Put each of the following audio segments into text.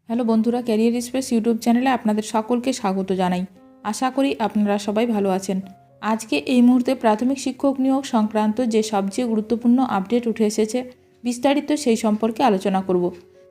Hello বন্ধুরা, career space YouTube চ্যানেলে আপনাদের সকলকে স্বাগত জানাই। আশা করি আপনারা সবাই ভালো আছেন। আজকে এই মুহূর্তে প্রাথমিক শিক্ষক নিয়োগ সংক্রান্ত যে সবচেয়ে গুরুত্বপূর্ণ আপডেট উঠে এসেছে, বিস্তারিত সেই সম্পর্কে আলোচনা করব।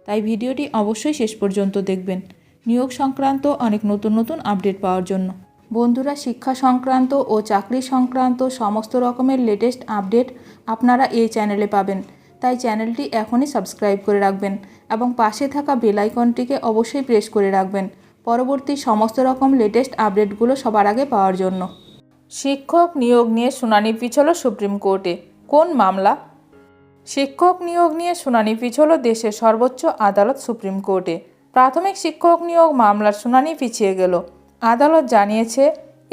তাই ভিডিওটি অবশ্যই শেষ পর্যন্ত দেখবেন নিয়োগ সংক্রান্ত অনেক নতুন নতুন আপডেট পাওয়ার জন্য। বন্ধুরা, শিক্ষা সংক্রান্ত ও চাকরি সংক্রান্ত সমস্ত রকমের লেটেস্ট আপডেট আপনারা এই চ্যানেলে পাবেন। তাই চ্যানেলটি এখনই সাবস্ক্রাইব করে রাখবেন এবং পাশে থাকা বেল আইকনটিকে অবশ্যই প্রেস করে রাখবেন পরবর্তী সমস্ত রকম লেটেস্ট আপডেটগুলো সবার আগে পাওয়ার জন্য। শিক্ষক নিয়োগ নিয়ে শুনানি পিছল সুপ্রিম কোর্টে। কোন মামলা? শিক্ষক নিয়োগ নিয়ে শুনানি পিছল দেশের সর্বোচ্চ আদালত সুপ্রিম কোর্টে। প্রাথমিক শিক্ষক নিয়োগ মামলার শুনানি পিছিয়ে গেল। আদালত জানিয়েছে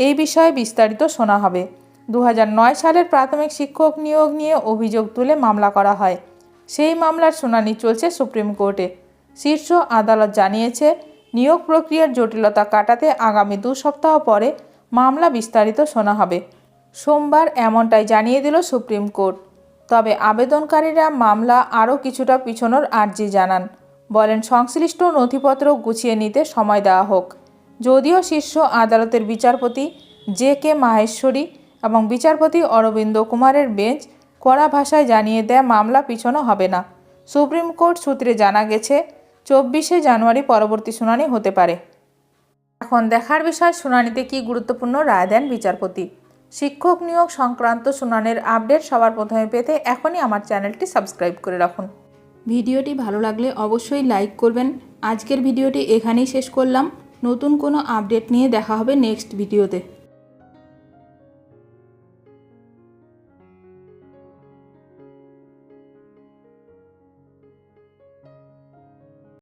এই বিষয়ে বিস্তারিত শোনা হবে। 2009 সালের প্রাথমিক শিক্ষক নিয়োগ নিয়ে অভিযোগ তুলে মামলা করা হয়। সেই মামলার শুনানি চলছে সুপ্রিম কোর্টে। শীর্ষ আদালত জানিয়েছে নিয়োগ প্রক্রিয়ার জটিলতা কাটাতে আগামী 2 সপ্তাহ পরে মামলা বিস্তারিত শোনা হবে। সোমবার এমনটাই জানিয়ে দিল সুপ্রিম কোর্ট। তবে আবেদনকারীরা মামলা আরও কিছুটা পিছনোর আর্জি জানান। বলেন সংশ্লিষ্ট নথিপত্র গুছিয়ে নিতে সময় দেওয়া হোক। যদিও শীর্ষ আদালতের বিচারপতি JK মাহেশ্বরী এবং বিচারপতি অরবিন্দ কুমারের বেঞ্চ কড়া ভাষায় জানিয়ে দেয় মামলা পিছনো হবে না। সুপ্রিম কোর্ট সূত্রে জানা গেছে 24শে জানুয়ারি পরবর্তী শুনানি হতে পারে। এখন দেখার বিষয় শুনানিতে কী গুরুত্বপূর্ণ রায় দেন বিচারপতি। শিক্ষক নিয়োগ সংক্রান্ত শুনানির আপডেট সবার প্রথমে পেতে এখনই আমার চ্যানেলটি সাবস্ক্রাইব করে রাখুন। ভিডিওটি ভালো লাগলে অবশ্যই লাইক করবেন। আজকের ভিডিওটি এখানেই শেষ করলাম। নতুন কোনো আপডেট নিয়ে দেখা হবে নেক্সট ভিডিওতে।